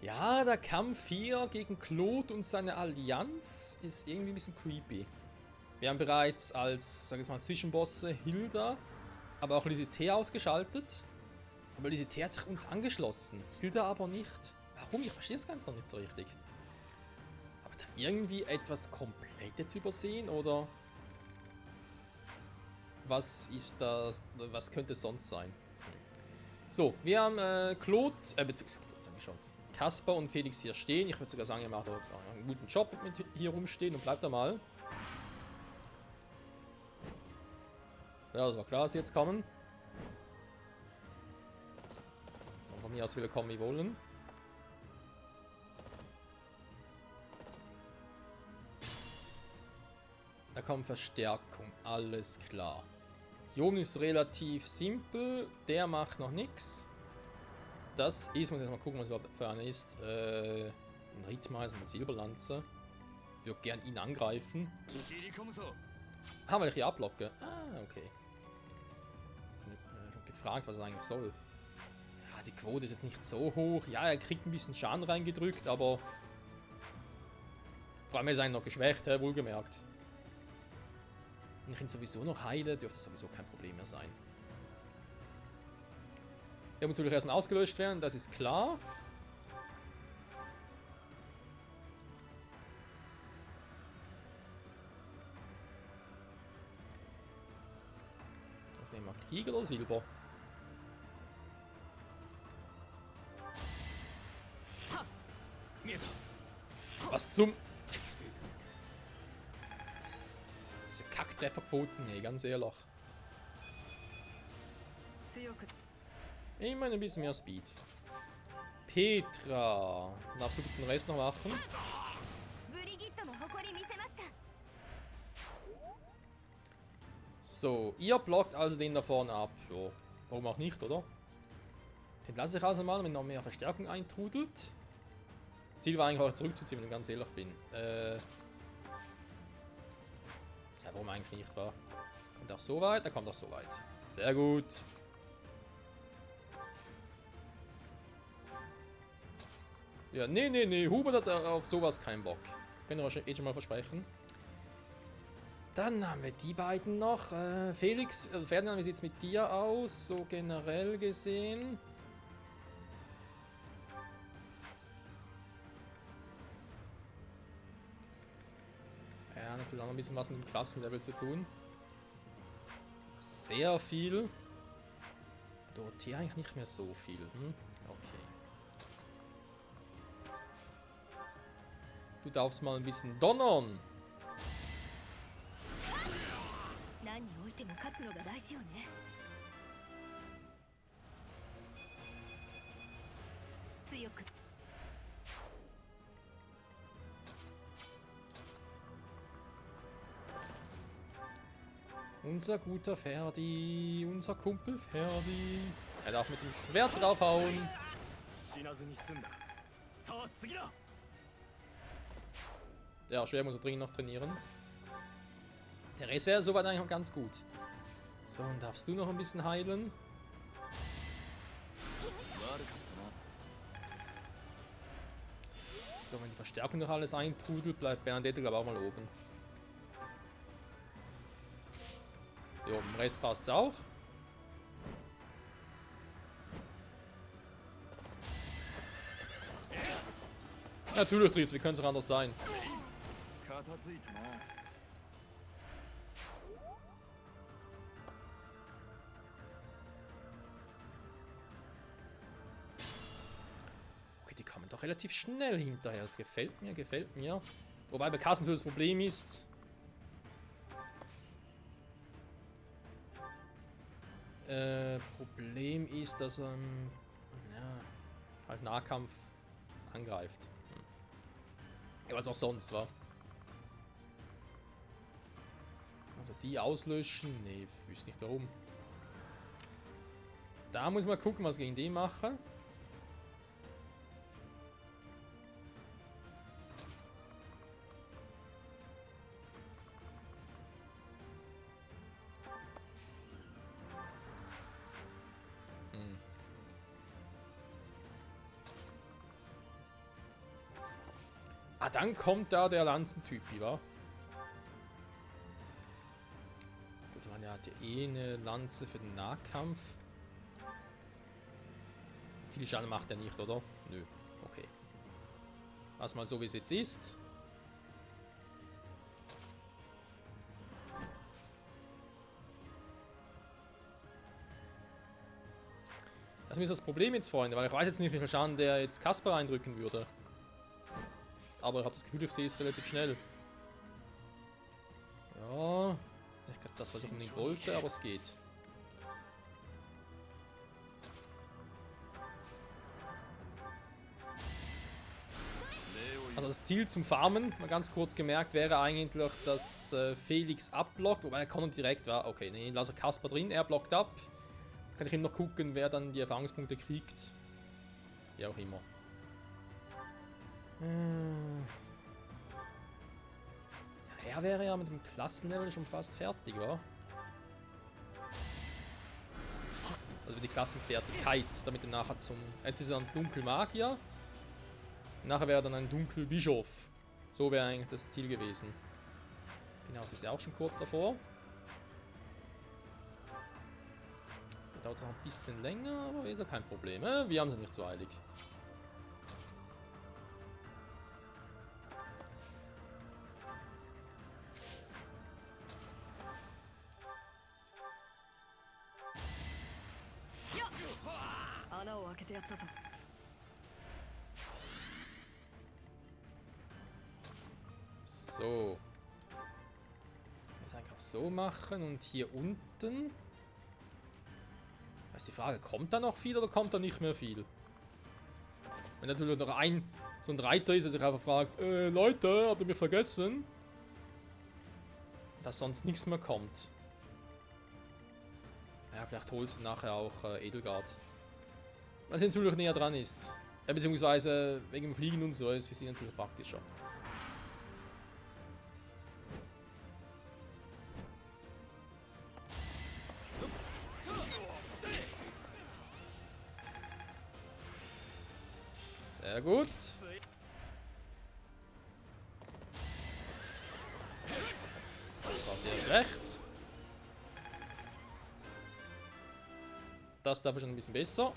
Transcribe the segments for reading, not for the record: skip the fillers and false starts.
Ja, der Kampf hier gegen Claude und seine Allianz ist irgendwie ein bisschen creepy. Wir haben bereits als, sag ich mal, Zwischenbosse Hilda, aber auch Lysithea ausgeschaltet. Aber Lysithea hat sich uns angeschlossen, Hilda aber nicht. Warum? Ich verstehe das Ganze noch nicht so richtig. Aber da irgendwie etwas komplett jetzt übersehen, oder? Was ist das? Was könnte es sonst sein? So, wir haben Claude, beziehungsweise Claude sage ich schon, Kaspar und Felix hier stehen. Ich würde sogar sagen, er macht einen guten Job mit hier rumstehen und bleibt da mal. Ja, das war klar, dass die jetzt kommen. So, von mir aus willkommen, wie wollen. Da kommt Verstärkung, alles klar. Hier oben ist relativ simpel, der macht noch nichts. Das ist, muss ich jetzt mal gucken, was überhaupt für einer ist. Ein Rittmeister, eine Silberlanze. Ich würde gerne ihn angreifen. Ah, weil ich hier ablocke. Ah, okay. Ich habe schon gefragt, was er eigentlich soll. Ja, die Quote ist jetzt nicht so hoch. Ja, er kriegt ein bisschen Schaden reingedrückt, aber... Vor allem ist er noch geschwächt, wohlgemerkt. Wenn ich ihn sowieso noch heile, dürfte das sowieso kein Problem mehr sein. Er muss natürlich erstmal ausgelöscht werden, das ist klar. Was nehmen wir? Krieg oder Silber? Was zum... Diese Kacktrefferquoten, nee, ganz ehrlich. Immerhin ein bisschen mehr Speed. Petra. Darfst du den Rest noch machen? So, ihr blockt also den da vorne ab. Jo, warum auch nicht, oder? Den lasse ich also mal, wenn noch mehr Verstärkung eintrudelt. Ziel war eigentlich auch zurückzuziehen, wenn ich ganz ehrlich bin. Ja, warum eigentlich nicht, war? Kommt auch so weit? Er kommt auch so weit. Sehr gut. Ja, nee. Hubert hat auf sowas keinen Bock. Können wir eh schon mal versprechen. Dann haben wir die beiden noch. Felix, Ferdinand, wie sieht es mit dir aus? So generell gesehen. Ja, natürlich auch noch ein bisschen was mit dem Klassenlevel zu tun. Sehr viel. Dorothea eigentlich nicht mehr so viel. Hm? Okay. Du darfst mal ein bisschen donnern. Unser guter Ferdi, unser Kumpel Ferdi. Er darf mit dem Schwert draufhauen. Ja, Schwert muss er dringend noch trainieren. Der Rest wäre soweit eigentlich auch ganz gut. So, und darfst du noch ein bisschen heilen? So, wenn die Verstärkung noch alles eintrudelt, bleibt Bernadette, glaube ich, auch mal oben. Jo, im Rest passt es auch. Natürlich trifft, wie könnte es auch anders sein? Okay, die kommen doch relativ schnell hinterher. Das gefällt mir, gefällt mir. Wobei bei Kassen das Problem ist... Problem ist, dass er ja, halt Nahkampf angreift. Ja, was auch sonst war. Also die auslöschen? Nee, ich wüsste nicht warum. Da muss man gucken, was ich gegen den mache. Ah, dann kommt da der Lanzentypi, wa? Gut, ich meine, er hat ja eh eine Lanze für den Nahkampf. Viel Schaden macht er nicht, oder? Nö. Okay. Lass mal so, wie es jetzt ist. Das ist das Problem jetzt, Freunde, weil ich weiß jetzt nicht, wie viel Schaden der jetzt Kasper eindrücken würde. Aber ich habe das Gefühl, ich sehe es relativ schnell. Ja, ich glaube, das, was ich unbedingt wollte, aber es geht. Also das Ziel zum Farmen, mal ganz kurz gemerkt, wäre eigentlich, dass Felix abblockt, wobei er kommt direkt war. Okay, nee, lasse Kasper drin, er blockt ab. Kann ich ihm noch gucken, wer dann die Erfahrungspunkte kriegt. Wie auch immer. Ja, er wäre ja mit dem Klassenlevel schon fast fertig, wa? Also die Klassenfertigkeit, damit er nachher zum... Jetzt ist er ein Dunkelmagier. Nachher wäre er dann ein Dunkelbischof. So wäre eigentlich das Ziel gewesen. Genau, das ist ja auch schon kurz davor. Da dauert es noch ein bisschen länger, aber ist ja kein Problem. Wir haben es nicht so eilig. So. Ich muss einfach so machen und hier unten. Ist die Frage, kommt da noch viel oder kommt da nicht mehr viel? Wenn natürlich noch so ein Reiter ist, der sich einfach fragt, Leute, habt ihr mich vergessen? Dass sonst nichts mehr kommt. Ja, vielleicht holt nachher auch Edelgard. Weil sie natürlich näher dran ist. Beziehungsweise wegen dem Fliegen und so ist für sie natürlich praktischer. Sehr gut. Das war sehr schlecht. Das darf schon ein bisschen besser.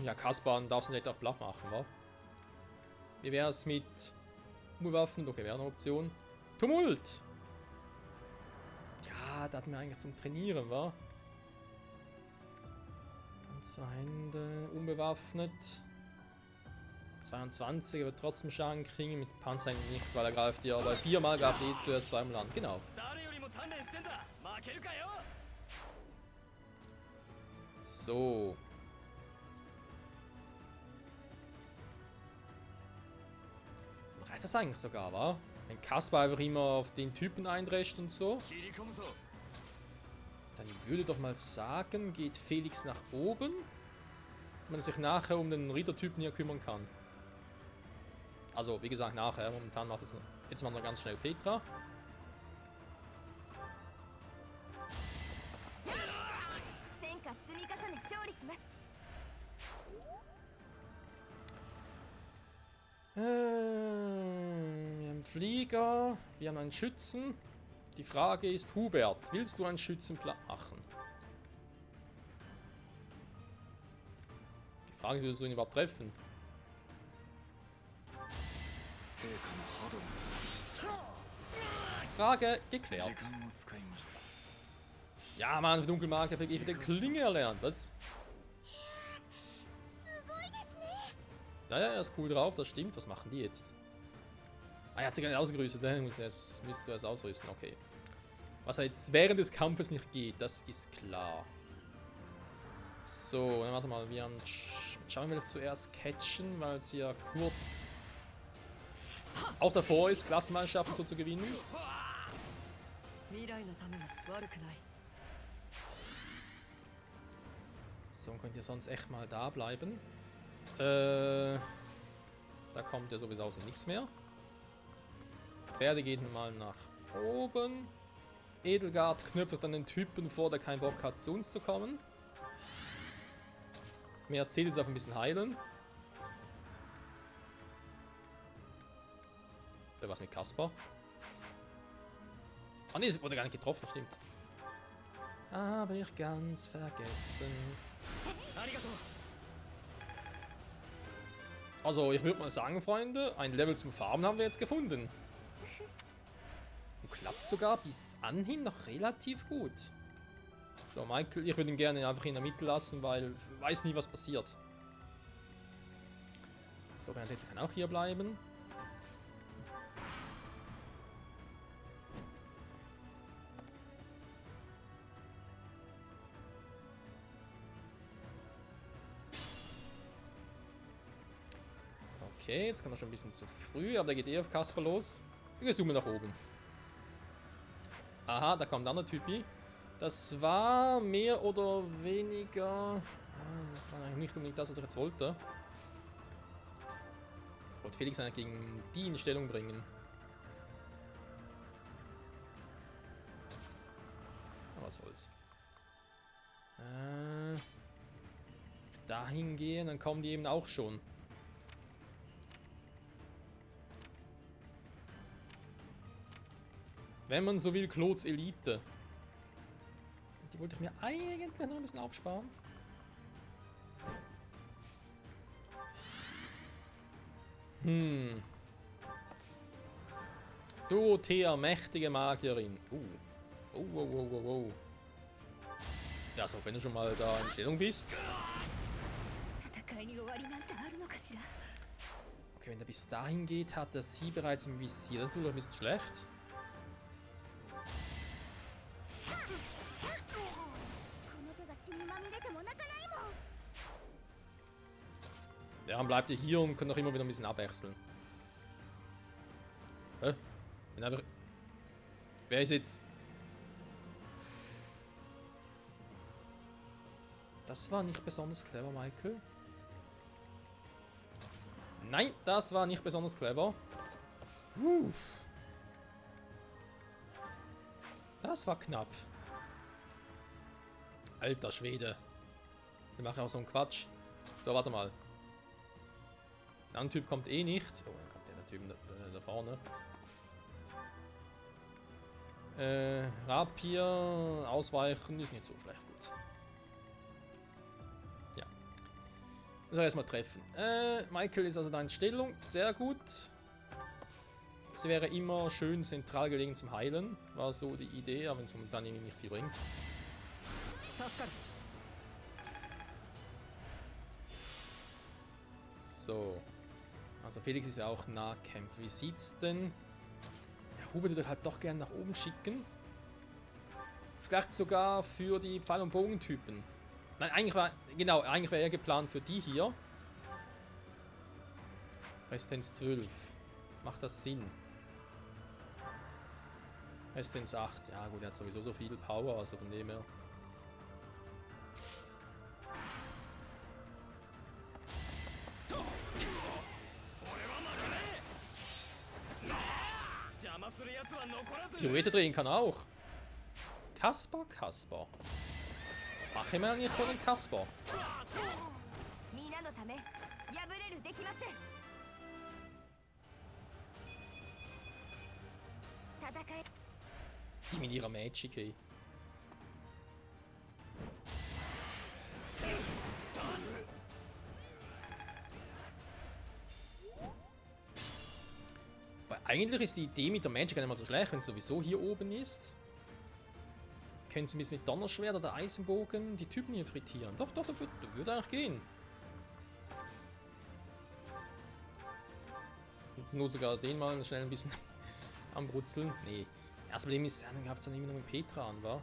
Ja, Kasper darfst du nicht auch flach machen, wa? Wie wäre es mit Umwaffen? Okay, wäre eine Option. Tumult! Ja, da hatten wir eigentlich zum Trainieren, wa? Und 2 Hände, unbewaffnet. 22, aber trotzdem Schaden kriegen, mit Panzer nicht, weil er greift ja, weil 4-mal greift zuerst 2-mal an, genau. So. Reicht das eigentlich sogar, wa? Wenn Kasper einfach immer auf den Typen eindrescht und so. Dann würde doch mal sagen, geht Felix nach oben, damit man sich nachher um den Rittertypen hier kümmern kann. Also, wie gesagt, nachher. Momentan macht das. Jetzt machen wir ganz schnell Petra. Wir haben Flieger, wir haben einen Schützen. Die Frage ist, Hubert, willst du einen Schützenplan machen? Die Frage ist, willst du ihn überhaupt treffen? Frage geklärt. Ja, Mann, für Dunkelmagier habe ich für den Klinge erlernt, was? Ja, er ist cool drauf, das stimmt. Was machen die jetzt? Ah, er hat sich gar nicht ausgerüstet, ne? Müsst du erst ausrüsten, okay. Was jetzt während des Kampfes nicht geht, das ist klar. So, dann warte mal, wir haben... Schauen wir zuerst catchen, weil es ja kurz... auch davor ist, Klassenmannschaften so zu gewinnen. So, könnt ihr sonst echt mal da bleiben. Da kommt ja sowieso aus nichts mehr. Pferde gehen mal nach oben. Edelgard knüpft dann den Typen vor, der keinen Bock hat, zu uns zu kommen. Mercedes auf ein bisschen heilen. Da war's mit Kaspar. Ah ne, es wurde gar nicht getroffen, stimmt. Habe ich ganz vergessen. Also, ich würde mal sagen, Freunde, ein Level zum Farmen haben wir jetzt gefunden. Und klappt sogar bis anhin noch relativ gut. So, Michael, ich würde ihn gerne einfach in der Mitte lassen, weil ich weiß nie, was passiert. So, Bernadette kann auch hier bleiben. Okay, jetzt kann er schon ein bisschen zu früh, aber der geht eh auf Kaspar los. Wir zoomen nach oben. Aha, da kommt ein anderer Typi. Das war mehr oder weniger... Das war eigentlich nicht unbedingt das, was ich jetzt wollte. Ich wollte Felix eigentlich gegen die in Stellung bringen. Aber was soll's. Dahin gehen, dann kommen die eben auch schon. Wenn man so will, Klots Elite. Die wollte ich mir eigentlich noch ein bisschen aufsparen. Dorothea, mächtige Magierin. Oh. Ja, so, wenn du schon mal da in Stellung bist. Okay, wenn er bis dahin geht, hat er sie bereits im Visier. Das tut ein bisschen schlecht. Ja, dann bleibt ihr hier und könnt auch immer wieder ein bisschen abwechseln. Hä? Wer ist jetzt... Das war nicht besonders clever, Michael. Nein, das war nicht besonders clever. Das war knapp. Alter Schwede. Wir machen auch so einen Quatsch. So, warte mal. Der andere Typ kommt eh nicht. Oh, dann kommt der Typ da vorne. Rapier ausweichen ist nicht so schlecht. Gut. Ja. Muss er erstmal treffen. Michael ist also da in Stellung. Sehr gut. Es wäre immer schön zentral gelegen zum Heilen. War so die Idee, aber wenn es momentan irgendwie nicht viel bringt. So. Also Felix ist ja auch Nahkämpfer. Wie sieht's denn? Ja, Hubert würde ich halt doch gerne nach oben schicken. Vielleicht sogar für die Pfeil- und Bogentypen. Nein, eigentlich wäre er geplant für die hier. Resistenz 12. Macht das Sinn? Resistenz 8. Ja gut, er hat sowieso so viel Power, also von dem her. Pirouette drehen kann auch. Kaspar. Mach immer nicht so den Kaspar. Die mit ihrer Magic, ey. Weil eigentlich ist die Idee mit der Magic nicht mal so schlecht, wenn es sowieso hier oben ist. Können sie mit Donnerschwert oder Eisenbogen die Typen hier frittieren? Doch, das würde eigentlich gehen. Und nur sogar den mal schnell ein bisschen anbrutzeln. Nee. Das Problem ist, dann gab es dann immer noch mit Petra an, wa?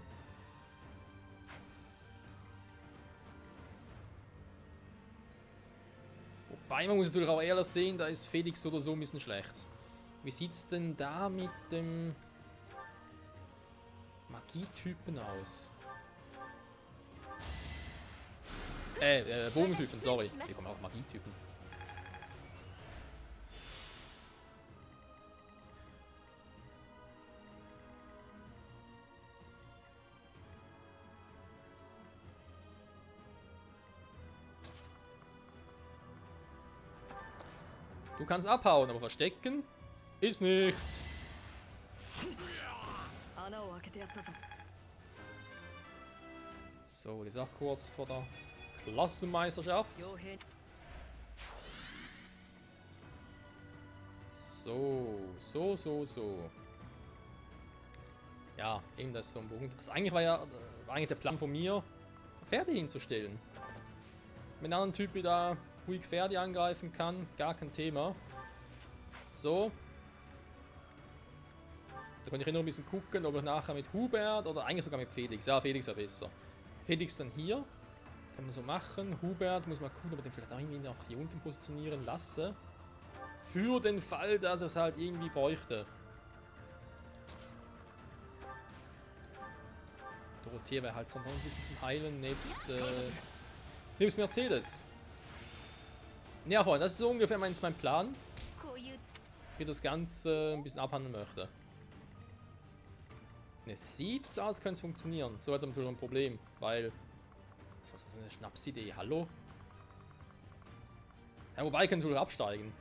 Wobei, man muss natürlich auch ehrlich sehen, da ist Felix oder so ein bisschen schlecht. Wie sieht's denn da mit dem Magietypen aus? Bogentypen, sorry. Hier kommen auch Magietypen. Du kannst abhauen, aber verstecken ist nicht. So, die ist auch kurz vor der Klassenmeisterschaft. So. Ja, eben das ist so ein Punkt. Also eigentlich war eigentlich der Plan von mir, Pferde hinzustellen. Wenn ein anderer Typ da ruhig Pferde angreifen kann, gar kein Thema. So. Da kann ich noch ein bisschen gucken, ob ich nachher mit Hubert oder eigentlich sogar mit Felix. Ja, Felix wäre besser. Felix dann hier. Kann man so machen. Hubert muss mal gucken, ob wir den vielleicht auch irgendwie noch hier unten positionieren lasse. Für den Fall, dass er es halt irgendwie bräuchte. Dorothea wäre halt sonst noch ein bisschen zum Heilen, nebst Mercedes. Ja, Freunde, das ist so ungefähr mein Plan. Wie das Ganze ein bisschen abhandeln möchte. Es sieht so aus, als könnte es funktionieren. So hat es natürlich ein Problem, weil... Was ist eine Schnapsidee? Hallo? Ja, wobei, ich kann natürlich absteigen.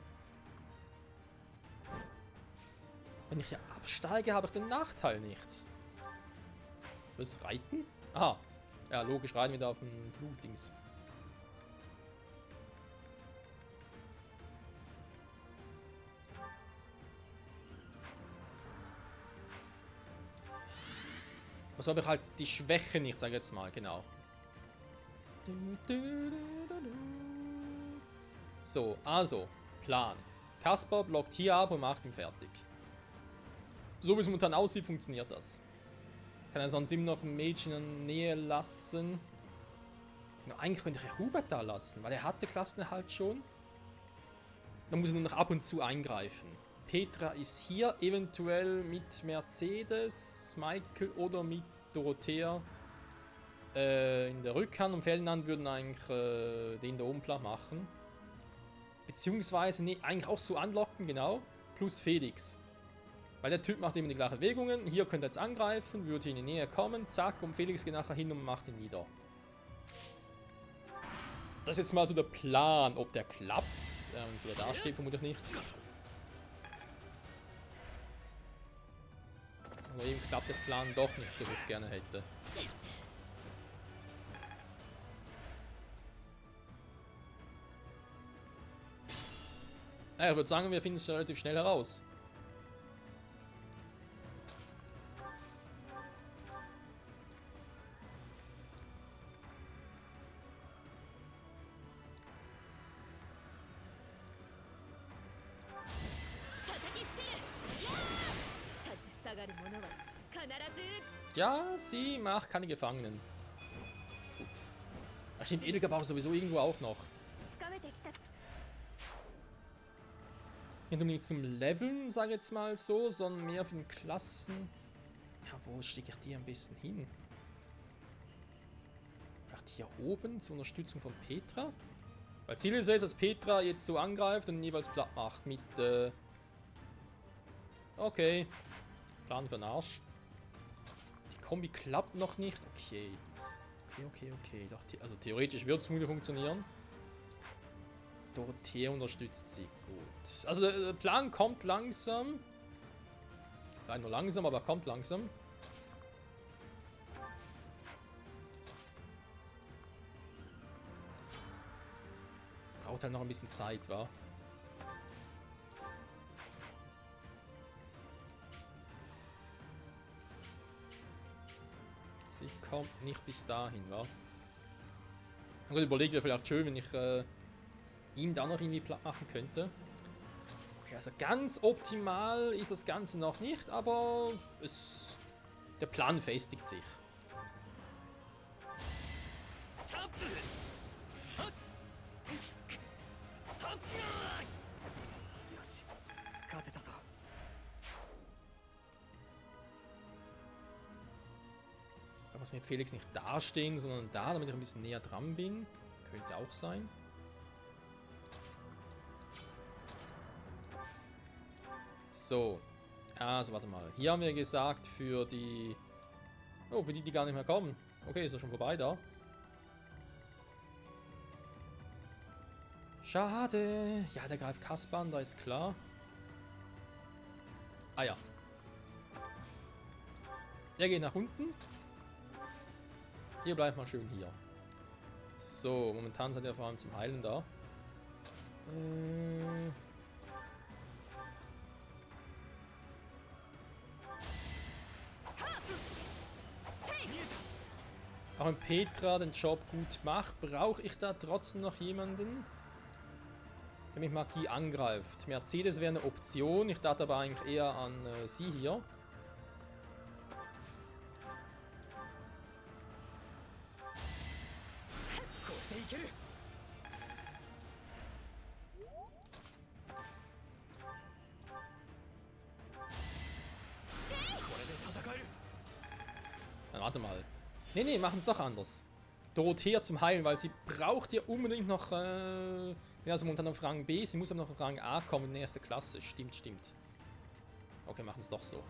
Wenn ich hier absteige, habe ich den Nachteil nicht. Was? Reiten? Aha. Ja, logisch, reiten wir da auf dem Flugdings. Also habe ich halt die Schwäche nicht, sage ich jetzt mal, genau. So, also, Plan. Kaspar blockt hier ab und macht ihn fertig. So wie es momentan aussieht, funktioniert das. Kann er sonst ihm noch ein Mädchen in der Nähe lassen. Na, eigentlich könnte ich ja Hubert da lassen, weil er hatte Klassenerhalt schon. Dann muss er nur noch ab und zu eingreifen. Petra ist hier, eventuell mit Mercedes, Michael oder mit Dorothea in der Rückhand. Und Ferdinand würden eigentlich den da oben platt machen. Beziehungsweise eigentlich auch so anlocken, genau. Plus Felix. Weil der Typ macht immer die gleichen Bewegungen. Hier könnte er jetzt angreifen, würde in die Nähe kommen, zack, und Felix geht nachher hin und macht ihn nieder. Das ist jetzt mal so der Plan, ob der klappt. Wie er da steht, vermutlich nicht. Aber eben klappt der Plan doch nicht, so wie ich es gerne hätte. Naja, ich würde sagen, wir finden es relativ schnell heraus. Ja, sie macht keine Gefangenen. Gut. Da stimmt, Edelka braucht sowieso irgendwo auch noch. Nicht zum Leveln, sage ich jetzt mal so, sondern mehr für den Klassen. Ja, wo stecke ich die am besten hin? Vielleicht hier oben zur Unterstützung von Petra? Weil Ziel ist jetzt, dass Petra jetzt so angreift und jeweils platt macht mit, okay. Plan für den Arsch. Die Kombi klappt noch nicht. Okay. Okay. Doch, also theoretisch wird es funktionieren. Dorothea unterstützt sie. Gut. Also der Plan kommt langsam. Leider nur langsam, aber kommt langsam. Braucht halt noch ein bisschen Zeit, wa? Sie kommt nicht bis dahin, wa? Und gut, überlegt wäre vielleicht schön, wenn ich ihn da noch irgendwie platt machen könnte. Okay, also ganz optimal ist das Ganze noch nicht, aber der Plan festigt sich. Da muss mit Felix nicht da stehen, sondern da, damit ich ein bisschen näher dran bin. Könnte auch sein. So. Also, warte mal. Hier haben wir gesagt, für die... Oh, für die, die gar nicht mehr kommen. Okay, ist ja schon vorbei da. Schade. Ja, der greift Kaspar an, da ist klar. Ah ja. Der geht nach unten. Ihr bleibt mal schön hier. So, momentan seid ihr vor allem zum Heilen da. Auch wenn Petra den Job gut macht, brauche ich da trotzdem noch jemanden, der mit Magie angreift. Mercedes wäre eine Option, ich dachte aber eigentlich eher an sie hier. Dann warte mal. Nee, machen es doch anders. Dorothea zum Heilen, weil sie braucht ja unbedingt noch, also momentan auf Rang B, sie muss aber noch auf Rang A kommen in der ersten Klasse. Stimmt. Okay, machen es doch so.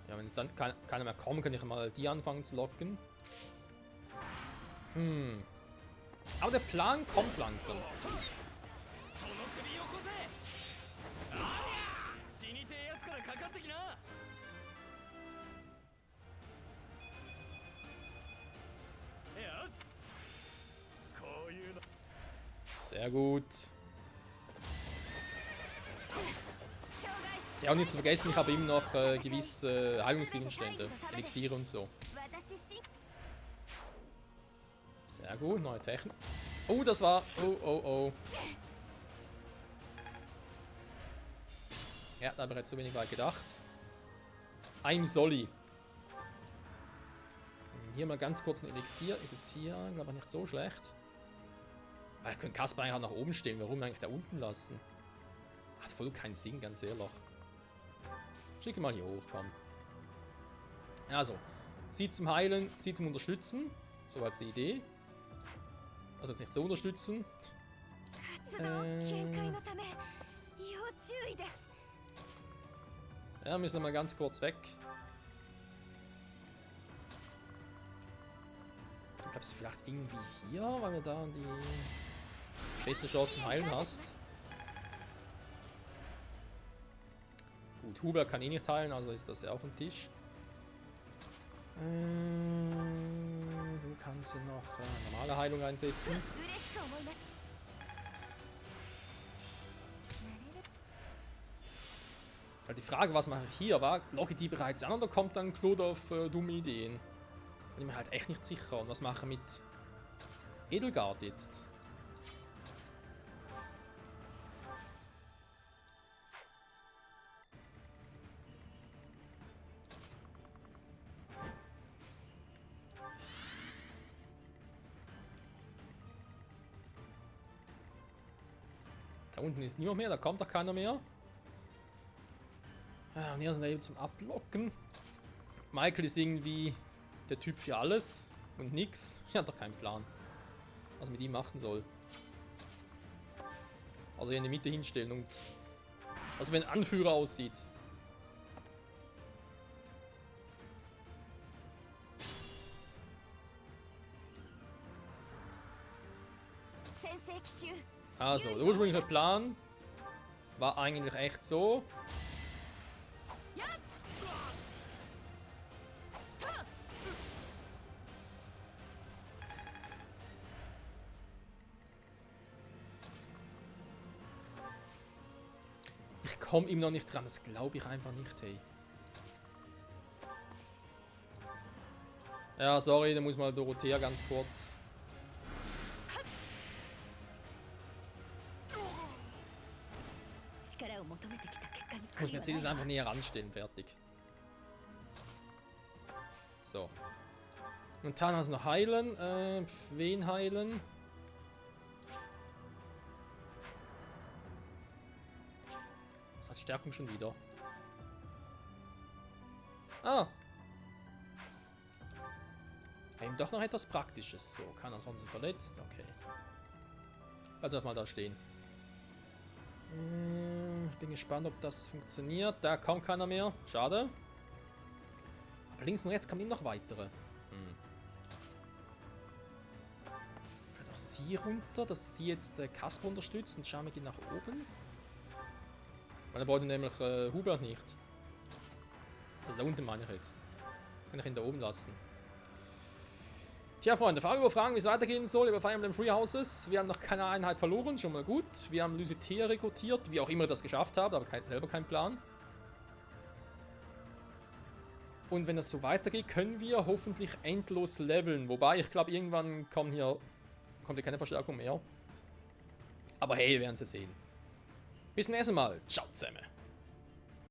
Ja, wenn es dann keiner mehr kommt, kann ich mal die anfangen zu locken. Aber der Plan kommt langsam. Sehr gut. Ja, und nicht zu vergessen, ich habe eben noch gewisse Heilungsgegenstände, Elixiere und so. Sehr gut, neue Technik. Oh, das war... Oh. Ja, da habe ich jetzt so wenig weit gedacht. Ein Solli. Hier mal ganz kurz ein Elixier. Ist jetzt hier, glaube ich, nicht so schlecht. Aber ich könnte Kaspar eigentlich auch nach oben stehen. Warum eigentlich da unten lassen? Hat voll keinen Sinn, ganz ehrlich. Schicke mal hier hoch, komm. Also, sie zum Heilen, sie zum Unterstützen. So war jetzt die Idee. Also jetzt nicht so unterstützen. Ja, müssen wir mal ganz kurz weg. Du bleibst vielleicht irgendwie hier, weil du da die beste Chance zum Heilen hast. Gut, Hubert kann eh nicht heilen, also ist das ja auf dem Tisch. Du kannst hier noch normale Heilung einsetzen. Weil die Frage, was mache ich hier, war, logge ich die bereits an oder kommt dann Claude auf dumme Ideen? Bin ich mir halt echt nicht sicher. Und was mache ich mit Edelgard jetzt? Da unten ist niemand mehr, da kommt doch keiner mehr. Ja, und hier sind wir eben zum Ablocken. Michael ist irgendwie der Typ für alles und nix. Ich habe doch keinen Plan, was mit ihm machen soll. Also hier in die Mitte hinstellen und also wie ein Anführer aussieht. Also, der ursprüngliche Plan war eigentlich echt so. Ich komme ihm noch nicht dran, das glaube ich einfach nicht, hey. Ja, sorry, da muss mal Dorothea ganz kurz. Muss Mercedes einfach näher ranstehen, fertig. So. Momentan hast du noch heilen. Wen heilen? Das hat Stärkung schon wieder. Ah. Eben doch noch etwas Praktisches. So, keiner sonst verletzt. Okay. Also mal da stehen. Ich bin gespannt, ob das funktioniert. Da kommt keiner mehr. Schade. Aber links und rechts kommen eben noch weitere. Vielleicht einfach sie runter, dass sie jetzt Kasper unterstützt und Charme geht nach oben. Weil er braucht nämlich Hubert nicht. Also da unten meine ich jetzt. Kann ich ihn da oben lassen. Tja, Freunde, Frage über Fragen, wie es weitergehen soll über Fire Emblem Three Houses. Wir haben noch keine Einheit verloren, schon mal gut. Wir haben Lucitea rekrutiert, wie auch immer das geschafft haben, aber selber keinen Plan. Und wenn das so weitergeht, können wir hoffentlich endlos leveln. Wobei, ich glaube, irgendwann kommt hier keine Verstärkung mehr. Aber hey, wir werden es ja sehen. Bis zum nächsten Mal. Ciao zusammen.